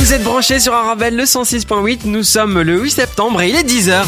Vous êtes branchés sur Arabelle le 106.8, nous sommes le 8 septembre et il est 10h.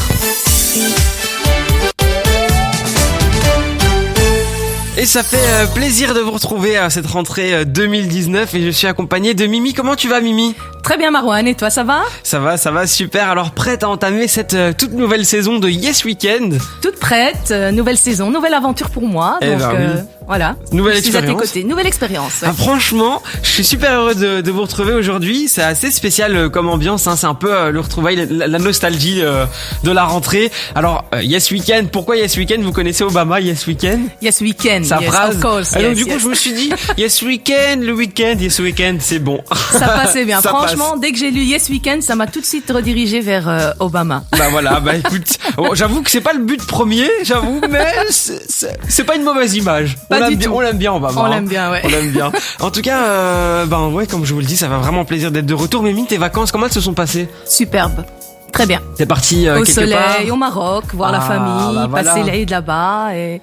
Et ça fait plaisir de vous retrouver à cette rentrée 2019 et je suis accompagné de Mimi. Comment tu vas, Mimi ? Très bien, Marouane, et toi, ça va ? Ça va, super. Alors, prête à entamer cette toute nouvelle saison de Yes Weekend ? Toute prête, nouvelle saison, nouvelle aventure pour moi. Eh donc ben oui. voilà, Nouvelle je suis expérience. à tes côtés, nouvelle expérience. Ouais. Ah, franchement, je suis super heureux de vous retrouver aujourd'hui. C'est assez spécial comme ambiance, hein. C'est un peu le retrouvail, la nostalgie de la rentrée. Alors, Yes Weekend, pourquoi Yes Weekend ? Vous connaissez Obama, Yes Weekend ? Yes Weekend, Sa yes, phrase. of course. Et donc yes, du coup, yes. je me suis dit, Yes Weekend, le week-end, Yes Weekend, c'est bon. Ça passait bien. Ça Franchement, passe. dès que j'ai lu Yes Weekend, ça m'a tout de suite redirigé vers Obama. Bah voilà, bah écoute, j'avoue que c'est pas le but premier, j'avoue, mais c'est pas une mauvaise image. Pas du tout. On l'aime bien, Obama. On hein. l'aime bien, ouais. On l'aime bien. En tout cas, ouais, comme je vous le dis, ça va vraiment plaisir d'être de retour. Mimi, tes vacances, comment elles se sont passées ? Superbe. Très bien. T'es parti Au quelque soleil, part au Maroc, voir la Ah, famille, bah voilà. passer l'Aïd là-bas et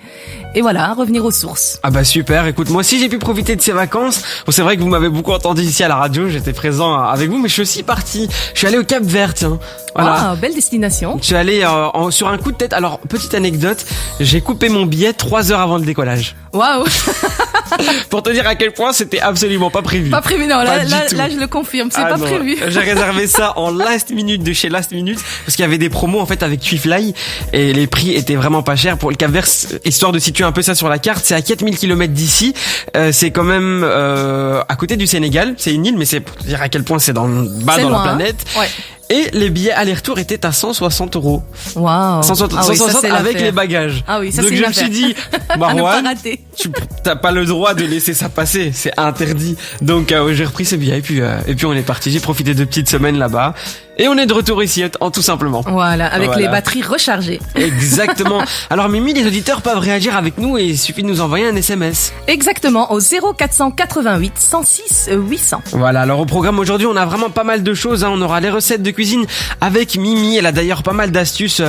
voilà, revenir aux sources. Ah bah super, écoute, moi aussi j'ai pu profiter de ces vacances. Bon, c'est vrai que vous m'avez beaucoup entendu ici à la radio, j'étais présent avec vous, mais je suis aussi parti. Je suis allé au Cap Vert, tiens. Voilà. Ah, belle destination. Je suis allé sur un coup de tête. Alors, petite anecdote, j'ai coupé mon billet 3 heures avant le décollage. Waouh. Pour te dire à quel point c'était absolument pas prévu. Pas prévu, non, Pas là, du là, tout. là, je le confirme, c'est Ah pas non, prévu. J'ai réservé ça en last minute de chez Last Minute parce qu'il y avait des promos en fait avec TuiFly et les prix étaient vraiment pas chers pour le Cap-Vert. Histoire de situer un peu ça sur la carte, c'est à 4000 km d'ici. C'est quand même à côté du Sénégal. C'est une île, mais c'est pour te dire à quel point c'est dans le bas C'est dans loin, la planète. Ouais. Et les billets aller-retour étaient à 160 €. Waouh. 160, Ah oui, ça, 160 c'est avec l'affaire. les bagages. Ah oui, ça, donc c'est je me l'affaire. suis dit, À ne pas Marouane, rater. tu t'as pas le droit de laisser ça passer, c'est interdit. Donc j'ai repris ce billet et puis on est parti. J'ai profité de petites semaines là-bas et on est de retour ici, tout simplement. Voilà, avec Voilà. les batteries rechargées. Exactement. Alors Mimi, les auditeurs peuvent réagir avec nous et il suffit de nous envoyer un SMS. Exactement, au 0488 106 800. Voilà, alors au programme aujourd'hui, on a vraiment pas mal de choses, hein. On aura les recettes de cuisine avec Mimi. Elle a d'ailleurs pas mal d'astuces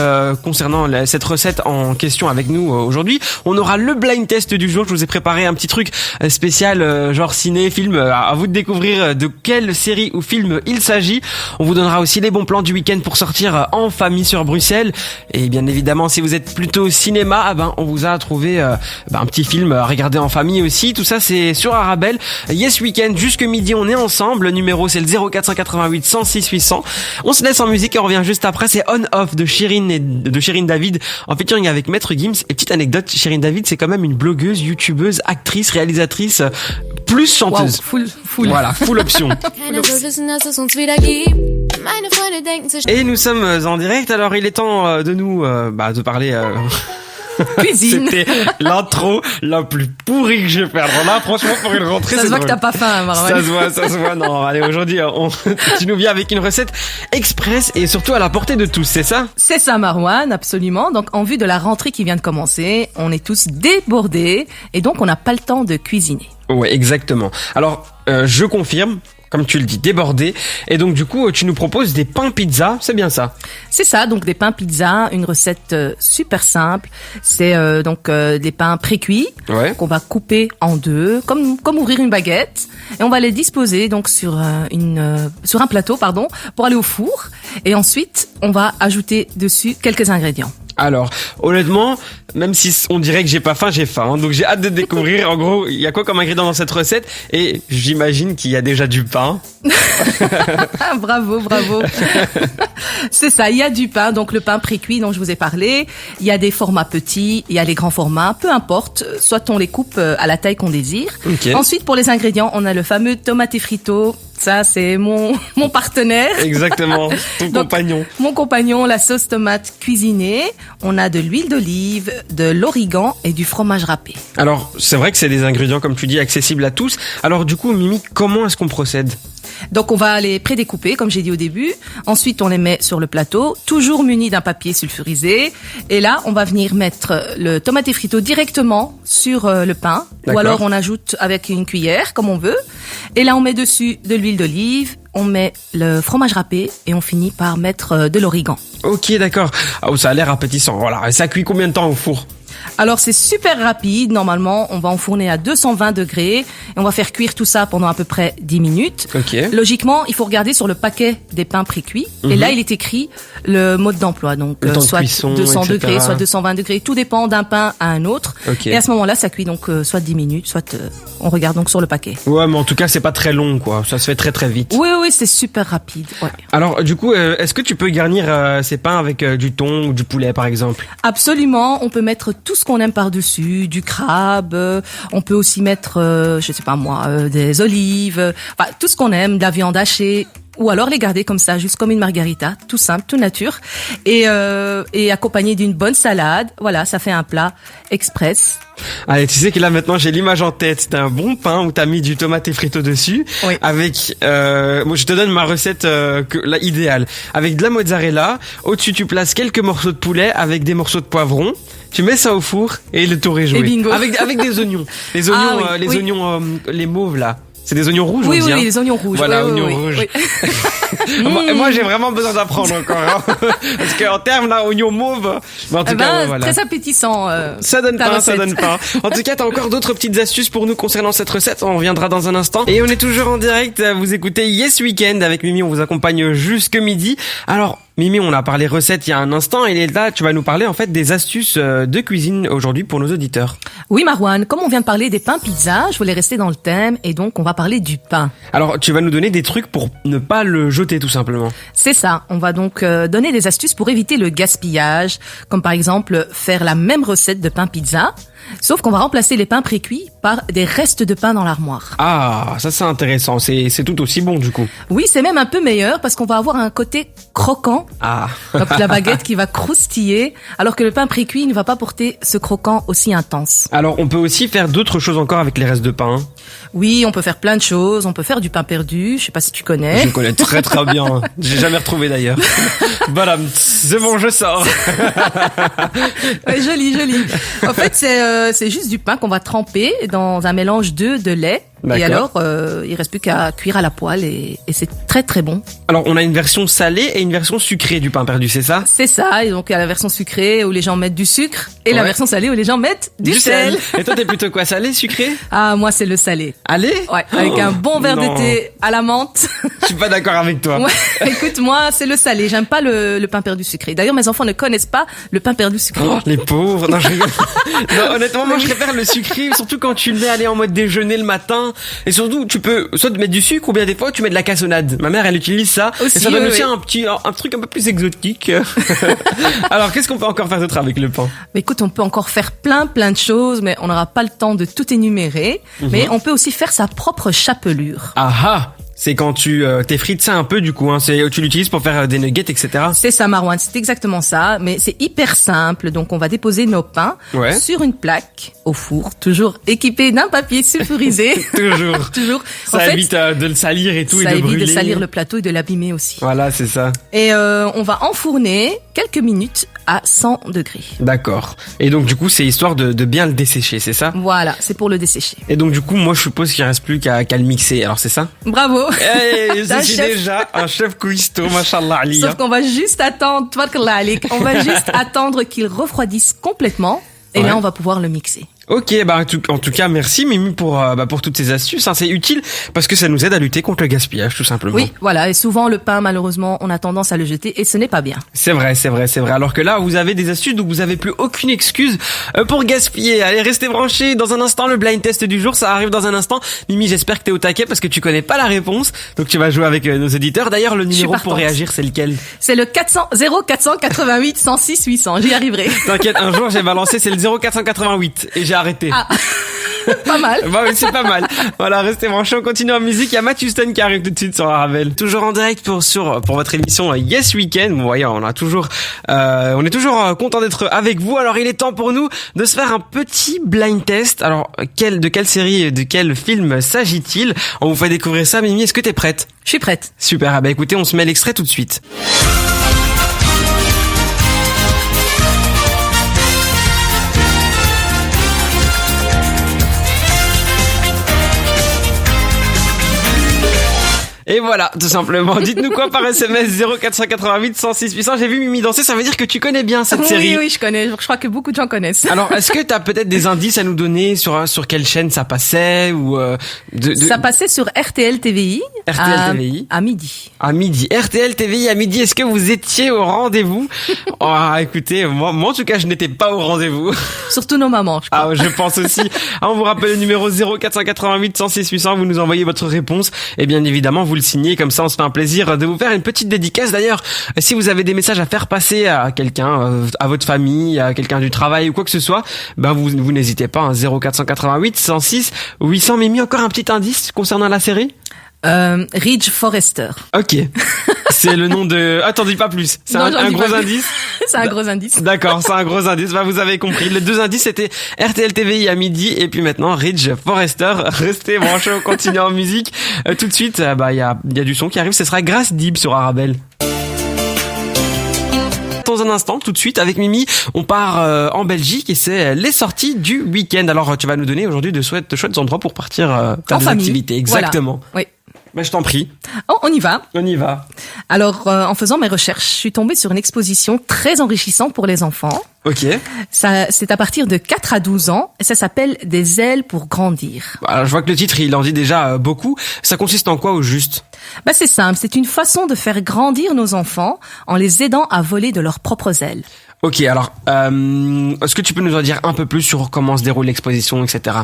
concernant cette recette en question avec nous aujourd'hui. On aura le blind test du jour. Je vous ai préparé un petit truc spécial genre ciné, film. À vous de découvrir de quelle série ou film il s'agit. On vous donnera aussi les bons plans du week-end pour sortir en famille sur Bruxelles. Et bien évidemment, si vous êtes plutôt cinéma, on vous a trouvé un petit film à regarder en famille aussi. Tout ça, c'est sur Arabelle. Yes Weekend, jusque midi, on est ensemble. Le numéro, c'est le 0488 106 800. On se laisse en musique et on revient juste après. C'est On Off de Shirin David en featuring avec Maître Gims. Et petite anecdote, Shirin David, c'est quand même une blogueuse, youtubeuse, actrice, réalisatrice, plus Wow, chanteuse. full. Voilà, full option. Et nous sommes en direct, alors il est temps de nous de parler... Cuisine. C'était l'intro la plus pourrie que j'ai fait. Alors là, franchement, pour une rentrée, Ça c'est se voit que drôle. t'as pas faim, Marouane. Ça se voit. Non, allez, aujourd'hui, tu nous viens avec une recette express et surtout à la portée de tous, c'est ça ? C'est ça, Marouane, absolument. Donc, en vue de la rentrée qui vient de commencer, on est tous débordés et donc on n'a pas le temps de cuisiner. Ouais, exactement. Alors, je confirme, comme tu le dis, débordé. Et donc, du coup, tu nous proposes des pains pizza, c'est bien ça ? C'est ça, donc des pains pizza, une recette super simple. C'est des pains pré-cuits Ouais. qu'on va couper en deux, comme ouvrir une baguette, et on va les disposer donc sur un plateau, pour aller au four. Et ensuite, on va ajouter dessus quelques ingrédients. Alors, honnêtement, même si on dirait que j'ai pas faim, j'ai faim. Hein. Donc j'ai hâte de découvrir. En gros, il y a quoi comme ingrédient dans cette recette ? Et j'imagine qu'il y a déjà du pain. Ah, bravo. C'est ça, il y a du pain, donc le pain pré-cuit dont je vous ai parlé. Il y a des formats petits, il y a les grands formats, peu importe. Soit on les coupe à la taille qu'on désire. Ok. Ensuite, pour les ingrédients, on a le fameux tomate frito. Ça, c'est mon partenaire. Exactement. Ton Donc, compagnon. Mon compagnon, la sauce tomate cuisinée. On a de l'huile d'olive, de l'origan et du fromage râpé. Alors, c'est vrai que c'est des ingrédients, comme tu dis, accessibles à tous. Alors, du coup, Mimi, comment est-ce qu'on procède ? Donc on va les prédécouper, comme j'ai dit au début. Ensuite, on les met sur le plateau, toujours muni d'un papier sulfurisé. Et là, on va venir mettre le tomate frito directement sur le pain. D'accord. Ou alors on ajoute avec une cuillère, comme on veut. Et là, on met dessus de l'huile d'olive, on met le fromage râpé et on finit par mettre de l'origan. Ok, d'accord. Ah, ça a l'air appétissant. Voilà. Et ça cuit combien de temps au four ? Alors c'est super rapide, normalement on va enfourner à 220 degrés et on va faire cuire tout ça pendant à peu près 10 minutes. Ok. Logiquement, il faut regarder sur le paquet des pains pré-cuits et là il est écrit le mode d'emploi, donc Le temps de soit cuisson, 200 etc. degrés, soit 220 degrés, tout dépend d'un pain à un autre. Ok. Et à ce moment-là, ça cuit donc soit 10 minutes, soit on regarde donc sur le paquet. Ouais, mais en tout cas, c'est pas très long, quoi. Ça se fait très très vite. Oui, c'est super rapide. Ouais. Alors, du coup, est-ce que tu peux garnir ces pains avec du thon ou du poulet, par exemple? Absolument, on peut mettre tout ce qu'on aime par-dessus, du crabe, on peut aussi mettre, je sais pas moi, des olives, enfin, tout ce qu'on aime, de la viande hachée, ou alors les garder comme ça, juste comme une margarita, tout simple, tout nature, et accompagné d'une bonne salade. Voilà, ça fait un plat express. Allez, tu sais que là maintenant j'ai l'image en tête. C'était un bon pain où t'as mis du tomate et frito dessus. Oui. Avec, moi je te donne ma recette la idéale. Avec de la mozzarella. Au-dessus tu places quelques morceaux de poulet avec des morceaux de poivron. Tu mets ça au four et le tour est joué. Et bingo. Avec des oignons. Les oignons, Ah oui, oui. oignons, les mauves là. C'est des oignons rouges, Oui, on dit, hein. les oignons rouges. Voilà, oui, oignons oui, rouges. oui. Moi j'ai vraiment besoin d'apprendre encore. Hein. Parce qu'en termes là, oignons mauves. Mais en tout cas, voilà. Très appétissant. Ça donne ta pas, ça recette. donne pas. En tout cas, t'as encore d'autres petites astuces pour nous concernant cette recette. On reviendra dans un instant. Et on est toujours en direct. Vous écoutez Yes Weekend avec Mimi. On vous accompagne jusque midi. Alors, Mimi, on a parlé recettes il y a un instant. Et là, tu vas nous parler en fait des astuces de cuisine aujourd'hui pour nos auditeurs. Oui, Marouane, comme on vient de parler des pains pizza, je voulais rester dans le thème et donc on va parler du pain. Alors, tu vas nous donner des trucs pour ne pas le jeter tout simplement. C'est ça, on va donc donner des astuces pour éviter le gaspillage, comme par exemple faire la même recette de pain pizza, sauf qu'on va remplacer les pains pré-cuits par des restes de pain dans l'armoire. Ah, ça c'est intéressant. C'est tout aussi bon du coup. Oui, c'est même un peu meilleur parce qu'on va avoir un côté croquant, Ah. donc la baguette qui va croustiller, alors que le pain pré-cuit ne va pas porter ce croquant aussi intense. Alors, on peut aussi faire d'autres choses encore avec les restes de pain. Hein. Oui, on peut faire plein de choses, on peut faire du pain perdu, je sais pas si tu connais. Je connais très très bien. J'ai jamais retrouvé d'ailleurs. Voilà, c'est bon, je sors. Ouais, joli. En fait, c'est juste du pain qu'on va tremper dans un mélange d'œufs, de lait. D'accord. Et alors, il reste plus qu'à cuire à la poêle et c'est très très bon. Alors, on a une version salée et une version sucrée du pain perdu, c'est ça? C'est ça. Et donc, il y a la version sucrée où les gens mettent du sucre et la Ouais. version salée où les gens mettent du sel. Et toi, t'es plutôt quoi, salé, sucré? Ah, moi, c'est le salé. Allez? Ouais, avec un bon verre non. de thé à la menthe. Je suis pas d'accord avec toi. Ouais, écoute, moi, c'est le salé. J'aime pas le pain perdu sucré. D'ailleurs, mes enfants ne connaissent pas le pain perdu sucré. Oh, les pauvres. Non, je rigole. Non, honnêtement, moi, je préfère le sucré, surtout quand tu le mets aller en mode déjeuner le matin. Et surtout, tu peux soit te mettre du sucre ou bien des fois, tu mets de la cassonade. Ma mère, elle utilise ça. Aussi, et ça donne oui, aussi oui. un truc un peu plus exotique. Alors, qu'est-ce qu'on peut encore faire d'autre avec le pain? Mais écoute, on peut encore faire plein de choses, mais on n'aura pas le temps de tout énumérer. Mais on peut aussi faire sa propre chapelure. Ah ah! C'est quand tu t'effrites ça un peu du coup, hein. Tu l'utilises pour faire des nuggets, etc. C'est ça, Marouane, c'est exactement ça, mais c'est hyper simple. Donc, on va déposer nos pains Ouais. sur une plaque au four, toujours équipé d'un papier sulfurisé. Toujours. Toujours. Ça évite de le salir et tout et ça de évite brûler. de salir le plateau et de l'abîmer aussi. Voilà, c'est ça. Et on va enfourner quelques minutes à 100 degrés. D'accord. Et donc du coup, c'est histoire de bien le dessécher, c'est ça? Voilà, c'est pour le dessécher. Et donc du coup, moi je suppose qu'il reste plus qu'à le mixer. Alors c'est ça? Bravo. Hey, T'es un je suis chef. déjà un chef cuistot, machallah Ali. Sauf qu'on va juste attendre, tabarakallah alik, on va juste attendre qu'il refroidisse complètement. Et Ouais. là, on va pouvoir le mixer. Ok, bah en tout cas, merci Mimi pour toutes ces astuces. Hein, c'est utile parce que ça nous aide à lutter contre le gaspillage, tout simplement. Oui, voilà. Et souvent, le pain, malheureusement, on a tendance à le jeter et ce n'est pas bien. C'est vrai. Alors que là, vous avez des astuces, donc vous avez plus aucune excuse pour gaspiller. Allez, restez branchés. Dans un instant, le blind test du jour, ça arrive dans un instant. Mimi, j'espère que t'es au taquet parce que tu connais pas la réponse, donc tu vas jouer avec nos auditeurs. D'ailleurs, le numéro pour partante. réagir, c'est lequel? C'est le 0488 106 800. J'y arriverai. T'inquiète, un jour j'ai balancé, c'est le 0488 et j'ai arrêté. Ah. Pas mal. Bah oui, c'est pas mal. Voilà, restez branchés, on continue en musique. Il y a Matt Houston qui arrive tout de suite sur Ravel. Toujours en direct pour votre émission Yes Weekend. Vous voyez, on est toujours content d'être avec vous. Alors, il est temps pour nous de se faire un petit blind test. Alors, de quelle série, de quel film s'agit-il? On vous fait découvrir ça. Mimi, est-ce que t'es prête? Je suis prête. Super. Ah bah écoutez, on se met l'extrait tout de suite. Et voilà, tout simplement. Dites-nous quoi par SMS 0488 106 800. J'ai vu Mimi danser, ça veut dire que tu connais bien cette série. Oui, je connais. Je crois que beaucoup de gens connaissent. Alors, est-ce que t'as peut-être des indices à nous donner sur quelle chaîne ça passait ou Ça passait sur RTL TVI. RTL TVI à midi. À midi. RTL TVI à midi. Est-ce que vous étiez au rendez-vous? Écoutez, moi en tout cas, je n'étais pas au rendez-vous. Surtout nos mamans, je crois. Je pense aussi. On vous rappelle le numéro 0488 106 800. Vous nous envoyez votre réponse et bien évidemment vous le signez. Comme ça, on se fait un plaisir de vous faire une petite dédicace. D'ailleurs, si vous avez des messages à faire passer à quelqu'un, à votre famille, à quelqu'un du travail ou quoi que ce soit, vous n'hésitez pas. 0488 106 800. Mimi, encore un petit indice concernant la série? Ridge Forrester. Ok. C'est le nom de... Attendez pas plus. C'est un gros indice. C'est un gros indice. D'accord, c'est un gros indice. Vous avez compris. Les deux indices c'était RTL TVI à midi et puis maintenant Ridge Forrester. Restez branchés, on continue en musique. Tout de suite, il y a du son qui arrive. Ce sera Grace Deep sur Arabelle. Dans un instant, tout de suite, avec Mimi, on part en Belgique et c'est les sorties du week-end. Alors, tu vas nous donner aujourd'hui de chouettes endroits pour partir faire des activités. Exactement. Voilà. Oui. Je t'en prie. On y va. On y va. Alors, en faisant mes recherches, je suis tombée sur une exposition très enrichissante pour les enfants. Ok. C'est à partir de 4 à 12 ans et ça s'appelle Des ailes pour grandir. Alors, je vois que le titre, il en dit déjà beaucoup. Ça consiste en quoi au juste? C'est simple, c'est une façon de faire grandir nos enfants en les aidant à voler de leurs propres ailes. Ok, alors, est-ce que tu peux nous en dire un peu plus sur comment se déroule l'exposition, etc.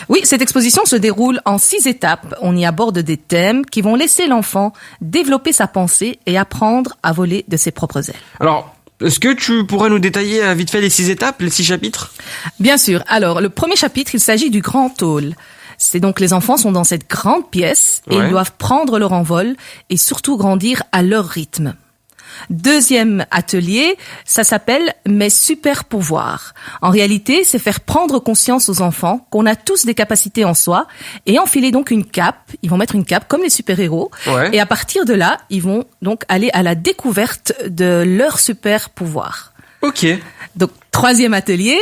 Oui, cette exposition se déroule en 6 étapes. On y aborde des thèmes qui vont laisser l'enfant développer sa pensée et apprendre à voler de ses propres ailes. Alors, est-ce que tu pourrais nous détailler vite fait les 6 étapes, les 6 chapitres? Bien sûr. Alors, le premier chapitre, il s'agit du grand hall. C'est donc les enfants sont dans cette grande pièce et ils doivent prendre leur envol et surtout grandir à leur rythme. Deuxième atelier, ça s'appelle Mes super pouvoirs. En réalité, c'est faire prendre conscience aux enfants qu'on a tous des capacités en soi et enfiler donc une cape. Ils vont mettre une cape comme les super-héros. Ouais. Et à partir de là, ils vont donc aller à la découverte de leurs super pouvoirs. Ok. Donc, troisième atelier,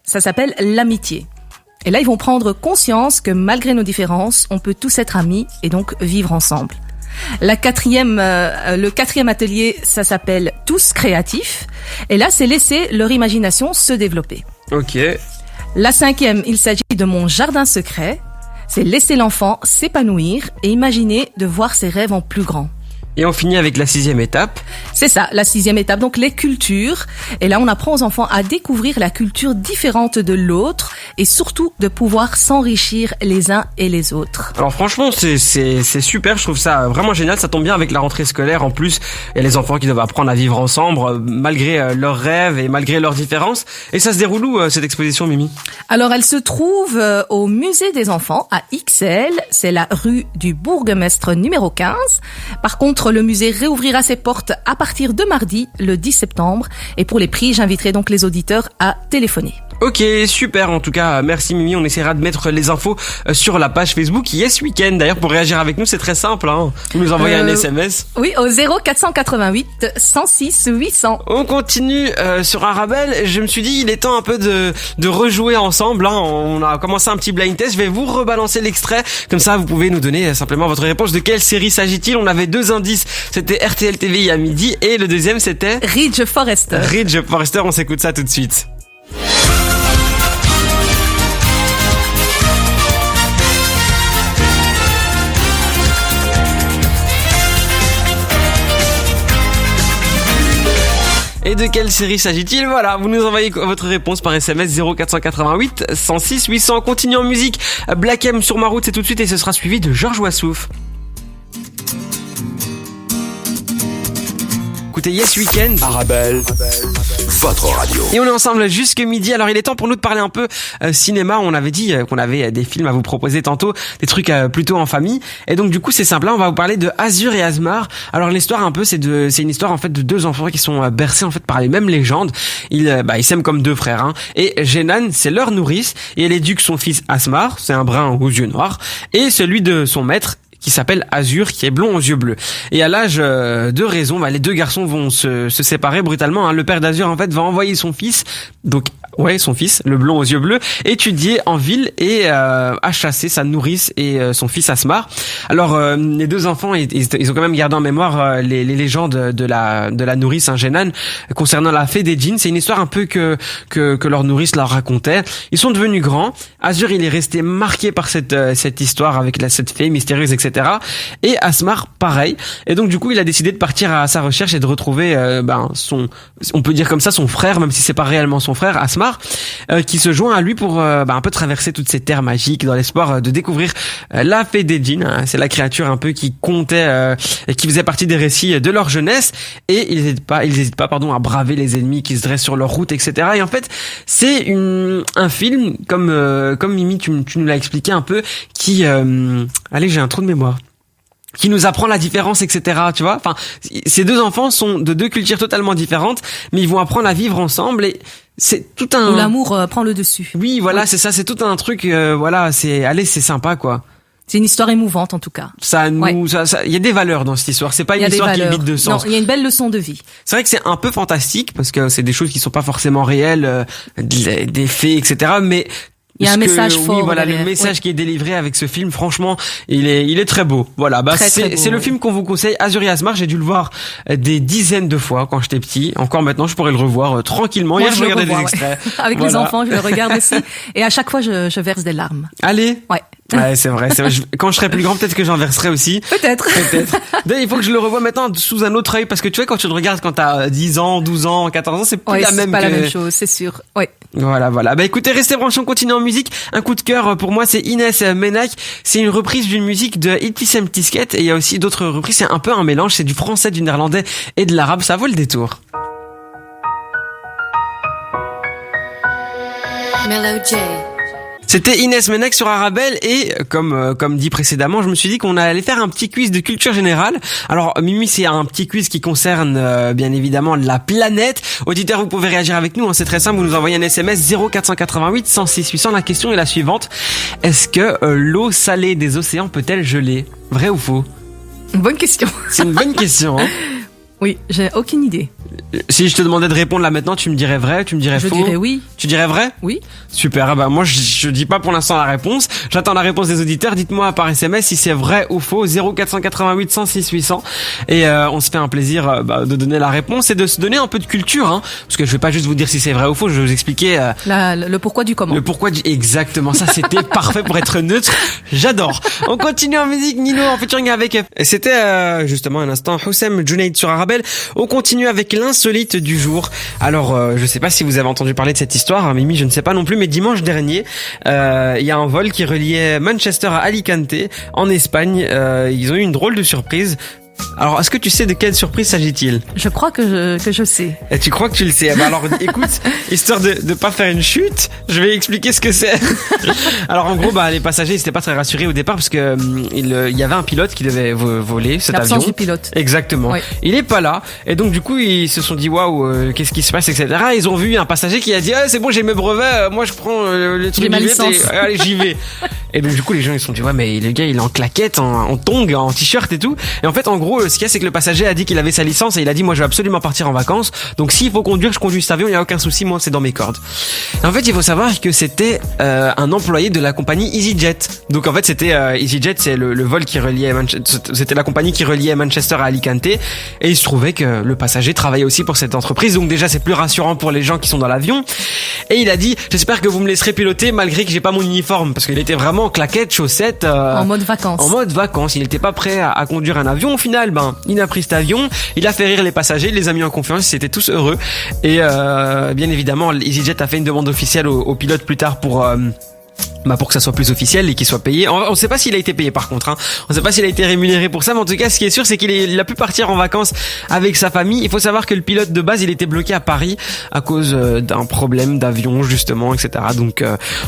ça s'appelle l'amitié. Et là, ils vont prendre conscience que malgré nos différences, on peut tous être amis et donc vivre ensemble. Le quatrième atelier, ça s'appelle Tous créatifs. Et là, c'est laisser leur imagination se développer. Ok. La cinquième, il s'agit de Mon jardin secret. C'est laisser l'enfant s'épanouir et imaginer de voir ses rêves en plus grand. Et on finit avec la 6e étape. C'est ça, la 6e étape, donc les cultures. Et là, on apprend aux enfants à découvrir la culture différente de l'autre et surtout de pouvoir s'enrichir les uns et les autres. Alors franchement, c'est super, je trouve ça vraiment génial. Ça tombe bien avec la rentrée scolaire. En plus, il y a les enfants qui doivent apprendre à vivre ensemble malgré leurs rêves et malgré leurs différences. Et ça se déroule où cette exposition, Mimi? Alors, elle se trouve au Musée des enfants à Ixelles. C'est la rue du Bourgmestre numéro 15. Par contre, le musée réouvrira ses portes à partir de mardi, le 10 septembre. Et pour les prix, j'inviterai donc les auditeurs à téléphoner. Ok, super. En tout cas, merci Mimi. On essaiera de mettre les infos sur la page Facebook Yes Weekend. D'ailleurs, pour réagir avec nous, c'est très simple. Vous nous envoyez un SMS. Oui, au 0488 106 800. On continue sur Arabelle. Je me suis dit, il est temps un peu de rejouer ensemble. On a commencé un petit blind test. Je vais vous rebalancer l'extrait. Comme ça, vous pouvez nous donner simplement votre réponse. De quelle série s'agit-il? On avait 2 indices. C'était RTL TVI à midi. Et le deuxième, c'était Ridge Forrester. Ridge Forrester. On s'écoute ça tout de suite. Et de quelle série s'agit-il? Voilà, vous nous envoyez votre réponse par SMS 0488 106 800. On continue en musique. Black M sur ma route, c'est tout de suite et ce sera suivi de Georges Wassouf. Écoutez Yes Weekend. Arabelle, votre radio. Et on est ensemble jusque midi. Alors il est temps pour nous de parler un peu cinéma. On avait dit qu'on avait des films à vous proposer tantôt, des trucs plutôt en famille. Et donc du coup c'est simple, là on va vous parler de Azur et Asmar. Alors l'histoire un peu c'est une histoire en fait de 2 enfants qui sont bercés en fait par les mêmes légendes. Ils s'aiment comme 2 frères. Et Jenan c'est leur nourrice et elle éduque son fils Asmar, c'est un brun aux yeux noirs, et celui de son maître qui s'appelle Azur, qui est blond aux yeux bleus. Et à l'âge de raison, les 2 garçons vont se séparer brutalement. Le père d'Azur, en fait, va envoyer son fils, donc Ouais, son fils, le blond aux yeux bleus, étudiait en ville et a chassé sa nourrice et son fils Asmar. Alors les deux enfants, ils ont quand même gardé en mémoire les légendes de la nourrice, Jenan, concernant la fée des djinns. C'est une histoire un peu que leur nourrice leur racontait. Ils sont devenus grands. Azur, il est resté marqué par cette histoire avec cette fée mystérieuse, etc. Et Asmar, pareil. Et donc du coup, il a décidé de partir à sa recherche et de retrouver on peut dire comme ça, son frère, même si c'est pas réellement son frère, Asmar, qui se joint à lui pour un peu traverser toutes ces terres magiques dans l'espoir de découvrir la fée des djinns. Hein. C'est la créature un peu qui comptait et qui faisait partie des récits de leur jeunesse, et ils n'hésitent pas à braver les ennemis qui se dressent sur leur route, etc. Et en fait, c'est un film comme Mimi, tu nous l'as expliqué un peu, qui allez, j'ai un trou de mémoire, qui nous apprend la différence, etc. Tu vois, enfin, ces deux enfants sont de deux cultures totalement différentes, mais ils vont apprendre à vivre ensemble, et c'est tout un... Où l'amour prend le dessus. Oui, voilà, oui. C'est ça, c'est tout un truc, c'est sympa, quoi. C'est une histoire émouvante, en tout cas. Il y a des valeurs dans cette histoire. C'est pas une histoire qui est vide de sens. Non, il y a une belle leçon de vie. C'est vrai que c'est un peu fantastique, parce que c'est des choses qui sont pas forcément réelles, des faits, etc. Mais il y a un message fort. Oui, voilà, le message qui est délivré avec ce film, franchement, il est très beau. Voilà, c'est le film qu'on vous conseille, Azur et Asmar. J'ai dû le voir des dizaines de fois quand j'étais petit. Encore maintenant, je pourrais le revoir tranquillement. Moi, je regardais des extraits. Avec les enfants, je le regarde aussi. Et à chaque fois, je verse des larmes. Allez. Ouais, c'est vrai. Quand je serai plus grand, peut-être que j'en verserai aussi. Peut-être. D'ailleurs, il faut que je le revoie maintenant sous un autre œil, parce que tu vois, quand tu le regardes quand t'as 10 ans, 12 ans, 14 ans, c'est plus la même. C'est pas la même chose, c'est sûr. Ouais. Voilà. Bah écoutez, restez branchés, on continue en musique. Un coup de cœur pour moi, c'est Inès Menac. C'est une reprise d'une musique de Itlisem Tisket, et il y a aussi d'autres reprises. C'est un peu un mélange. C'est du français, du néerlandais et de l'arabe. Ça vaut le détour. Mellow J. C'était Inès Menac sur Arabelle, et comme dit précédemment, je me suis dit qu'on allait faire un petit quiz de culture générale. Alors Mimi, c'est un petit quiz qui concerne bien évidemment la planète. Auditeurs, vous pouvez réagir avec nous, hein, c'est très simple, vous nous envoyez un SMS 0488 106 800. La question est la suivante: est-ce que l'eau salée des océans peut-elle geler? Vrai ou faux? Bonne question. C'est une bonne question, hein. Oui, j'ai aucune idée. Si je te demandais de répondre là maintenant, tu me dirais vrai, tu me dirais faux? Je dirais oui. Tu dirais vrai? Oui. Super. Moi, je dis pas pour l'instant la réponse. J'attends la réponse des auditeurs. Dites-moi par SMS si c'est vrai ou faux. 0488 106 800. Et on se fait un plaisir de donner la réponse et de se donner un peu de culture, hein. Parce que je vais pas juste vous dire si c'est vrai ou faux. Je vais vous expliquer le pourquoi du comment. Le pourquoi du exactement. Ça, c'était parfait pour être neutre. J'adore. On continue en musique. Nino en featuring avec. C'était justement un instant Houssem Junaid sur Arabelle. On continue avec l'insolite du jour. Alors, je sais pas si vous avez entendu parler de cette histoire, hein, Mimi, je ne sais pas non plus, mais dimanche dernier, il y a un vol qui reliait Manchester à Alicante, en Espagne. Ils ont eu une drôle de surprise. Alors, est-ce que tu sais de quelle surprise s'agit-il? Je crois que je sais. Et tu crois que tu le sais? Alors, écoute, histoire de pas faire une chute, je vais expliquer ce que c'est. Alors, en gros, les passagers, ils étaient pas très rassurés au départ, parce que il y avait un pilote qui devait voler cet avion. L'absence du pilote. Exactement. Oui. Il est pas là. Et donc, du coup, ils se sont dit, waouh, qu'est-ce qui se passe, etc. Ils ont vu un passager qui a dit, c'est bon, j'ai mes brevets, moi je prends le truc du licence. Allez, j'y vais. Et donc, du coup, les gens, ils se sont dit, ouais, mais le gars, il est en claquette, en tongs, en t-shirt et tout. Et en fait, en gros, ce qu'il y a, c'est que le passager a dit qu'il avait sa licence et il a dit, moi, je vais absolument partir en vacances. Donc, s'il faut conduire, je conduis cet avion, il n'y a aucun souci, moi, c'est dans mes cordes. Et en fait, il faut savoir que c'était un employé de la compagnie EasyJet. Donc, en fait, c'était EasyJet, c'est le vol qui reliait c'était la compagnie qui reliait Manchester à Alicante. Et il se trouvait que le passager travaillait aussi pour cette entreprise. Donc, déjà, c'est plus rassurant pour les gens qui sont dans l'avion. Et il a dit, j'espère que vous me laisserez piloter malgré que j'ai pas mon uniforme, parce qu'il était vraiment en claquettes, chaussettes, en mode vacances. En mode vacances. Il n'était pas prêt à conduire un avion. Au final, il a pris cet avion, il a fait rire les passagers, il les a mis en confiance, ils étaient tous heureux. Et bien évidemment, EasyJet a fait une demande officielle au pilote plus tard pour que ça soit plus officiel et qu'il soit payé. On sait pas s'il a été payé par contre, hein. On sait pas s'il a été rémunéré pour ça, mais en tout cas, ce qui est sûr, c'est qu'il a pu partir en vacances avec sa famille. Il faut savoir que le pilote de base, il était bloqué à Paris à cause d'un problème d'avion, justement, etc. Donc,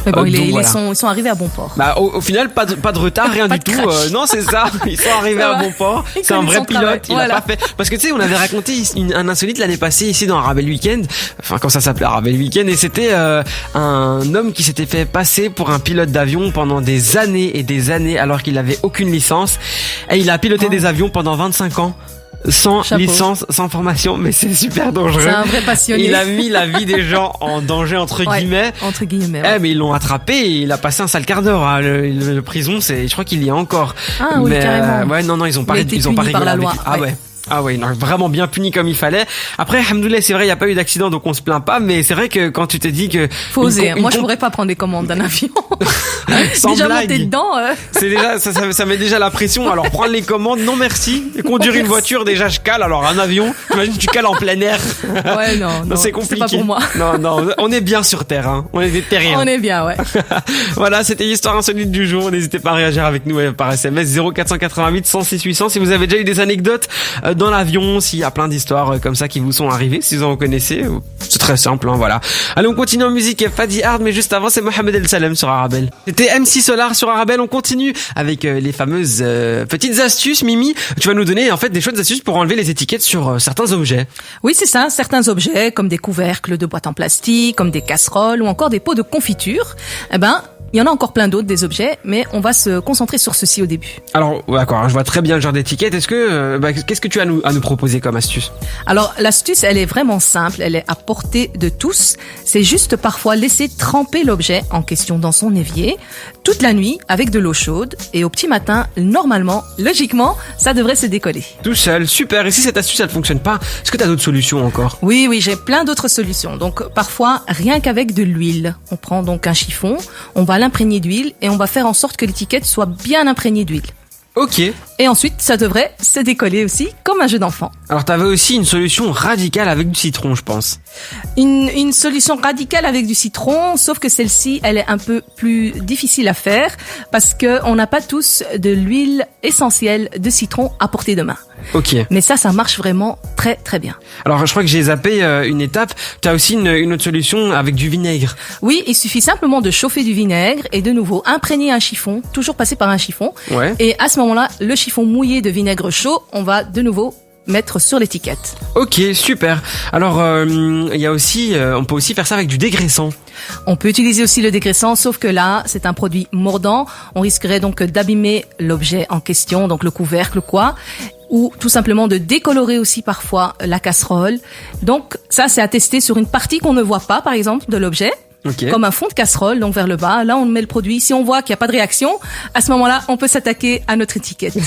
mais bon, voilà. Ils sont arrivés à bon port. Au final, pas de retard, rien du tout. Non, c'est ça. Ils sont arrivés à bon port. C'est un vrai pilote. Il a pas fait. Parce que tu sais, on avait raconté un insolite l'année passée ici dans Arabelle Weekend. Enfin, quand ça s'appelait Arabelle Weekend, et c'était un homme qui s'était fait passer pour un pilote d'avion pendant des années et des années alors qu'il avait aucune licence, et il a piloté des avions pendant 25 ans. Sans Chapeau. licence, sans formation, mais c'est super dangereux. C'est un vrai passionné. Il a mis la vie des gens en danger, entre Ouais, guillemets. entre guillemets. Ouais. Mais ils l'ont attrapé et il a passé un sale quart d'heure. Hein. Le prison, je crois qu'il y est encore. Ah oui, mais, carrément. ouais, non, ils ont pas, Il a été ils ont pas puni par rigolé la loi, avec lui. Ah ouais. ouais. Ah ouais, non, vraiment bien puni comme il fallait. Après, alhamdoulilah, c'est vrai, il n'y a pas eu d'accident, donc on se plaint pas, mais c'est vrai que quand tu te dis que... Faut oser. Moi, je pourrais pas prendre les commandes d'un avion. Sans déjà blague. monter dedans. C'est déjà, ça met déjà la pression. Alors, prendre les commandes, non merci. Et conduire une voiture, déjà, je cale. Alors, un avion, imagine, tu cales en plein air. Ouais, non, c'est compliqué. C'est pas pour moi. Non, on est bien sur Terre, hein. On est des terriens. On est bien, ouais. Voilà, c'était l'histoire insolite du jour. N'hésitez pas à réagir avec nous par SMS 0488 106 800 si vous avez déjà eu des anecdotes dans l'avion, s'il y a plein d'histoires comme ça qui vous sont arrivées, si vous en connaissez. C'est très simple, hein, voilà. Allez, on continue en musique. Fadi Hard, mais juste avant, c'est Mohamed El Salem sur Arabelle. C'était MC Solar sur Arabelle. On continue avec les fameuses petites astuces. Mimi, tu vas nous donner en fait des chouettes astuces pour enlever les étiquettes sur certains objets. Oui, c'est ça. Certains objets, comme des couvercles de boîtes en plastique, comme des casseroles ou encore des pots de confiture, il y en a encore plein d'autres des objets, mais on va se concentrer sur ceci au début. Alors, d'accord, je vois très bien le genre d'étiquette. Est-ce que, qu'est-ce que tu as à nous proposer comme astuce? Alors, l'astuce, elle est vraiment simple, elle est à portée de tous. C'est juste parfois laisser tremper l'objet en question dans son évier toute la nuit avec de l'eau chaude et au petit matin, normalement, logiquement, ça devrait se décoller. Tout seul, super. Et si cette astuce, elle fonctionne pas, est-ce que tu as d'autres solutions encore? Oui, j'ai plein d'autres solutions. Donc, parfois, rien qu'avec de l'huile. On prend donc un chiffon, on va l'imprégner d'huile et on va faire en sorte que l'étiquette soit bien imprégnée d'huile. Ok. Et ensuite, ça devrait se décoller aussi comme un jeu d'enfant. Alors, t'avais aussi une solution radicale avec du citron, je pense. Une solution radicale avec du citron, sauf que celle-ci, elle est un peu plus difficile à faire parce que on n'a pas tous de l'huile essentielle de citron à portée de main. Ok. Mais ça marche vraiment très très bien. Alors, je crois que j'ai zappé une étape. T'as aussi une autre solution avec du vinaigre. Oui, il suffit simplement de chauffer du vinaigre et de nouveau imprégner un chiffon, toujours passer par un chiffon. Ouais. Et à ce moment-là, le chiffon mouillé de vinaigre chaud, on va de nouveau mettre sur l'étiquette. Ok, super. Alors, il y a aussi, on peut aussi faire ça avec du dégraissant. On peut utiliser aussi le dégraissant, sauf que là, c'est un produit mordant. On risquerait donc d'abîmer l'objet en question, donc le couvercle, quoi. Ou tout simplement de décolorer aussi parfois la casserole. Donc ça, c'est à tester sur une partie qu'on ne voit pas, par exemple, de l'objet. Okay. Comme un fond de casserole, donc vers le bas. Là, on met le produit. Si on voit qu'il n'y a pas de réaction, à ce moment-là, on peut s'attaquer à notre étiquette.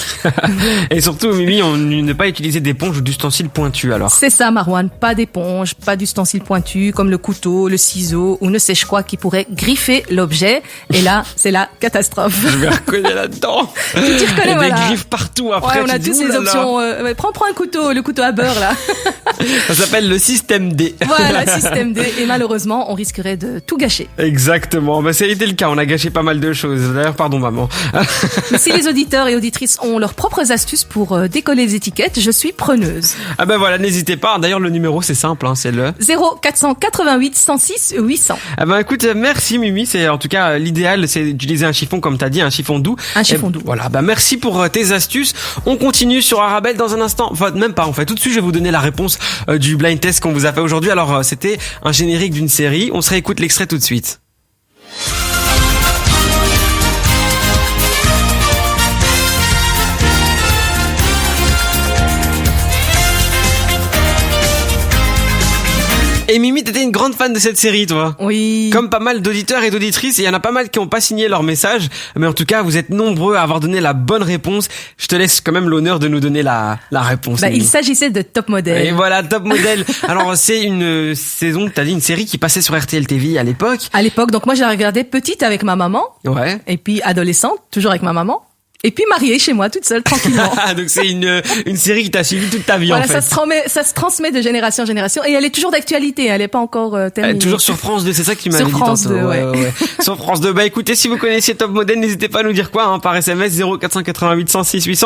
Et surtout, Mimi, on ne pas utiliser d'éponge ou d'ustensiles pointus, alors. C'est ça, Marouane. Pas d'éponge, pas d'ustensiles pointus, comme le couteau, le ciseau ou ne sais-je quoi qui pourrait griffer l'objet. Et là, c'est la catastrophe. Je me reconnais là-dedans. Tu t'y reconnais, Il y a voilà. des griffes partout après. Ouais, on a tous les options. Prends un couteau, le couteau à beurre, là. Ça s'appelle le système D. Voilà, système D. Et malheureusement, on risquerait de tout gâcher. Exactement. Ça a été le cas. On a gâché pas mal de choses. D'ailleurs, pardon, maman. Mais si les auditeurs et auditrices ont leurs propres astuces pour décoller les étiquettes, je suis preneuse. Ah ben voilà, n'hésitez pas. D'ailleurs, le numéro, c'est simple, hein, c'est le 0488 106 800. Ah ben écoute, merci Mimi. C'est en tout cas l'idéal, c'est d'utiliser un chiffon comme t'as dit, un chiffon doux. Un chiffon doux. Voilà. Merci pour tes astuces. On continue sur Arabelle dans un instant. Enfin, même pas. En fait, tout de suite, je vais vous donner la réponse du blind test qu'on vous a fait aujourd'hui. Alors, c'était un générique d'une série. On se réécoute l'extrait tout de suite. Et Mimi, t'étais une grande fan de cette série, toi. Oui. Comme pas mal d'auditeurs et d'auditrices, il y en a pas mal qui ont pas signé leur message, mais en tout cas, vous êtes nombreux à avoir donné la bonne réponse. Je te laisse quand même l'honneur de nous donner la réponse. Il s'agissait de Top Model. Et voilà, Top Model. Alors, c'est une saison, t'as dit une série qui passait sur RTL TV à l'époque. À l'époque, donc moi, je la regardais petite avec ma maman. Ouais. Et puis adolescente, toujours avec ma maman. Et puis mariée chez moi, toute seule, tranquillement. Donc c'est une série qui t'a suivi toute ta vie, voilà, en fait. ça se transmet de génération en génération. Et elle est toujours d'actualité, elle est pas encore terminée. Toujours sur France 2, c'est ça que tu m'avais dit Sur France 2, ouais. Sur France 2. Écoutez, si vous connaissiez Top Model, n'hésitez pas à nous dire quoi, par SMS 0488 106 800.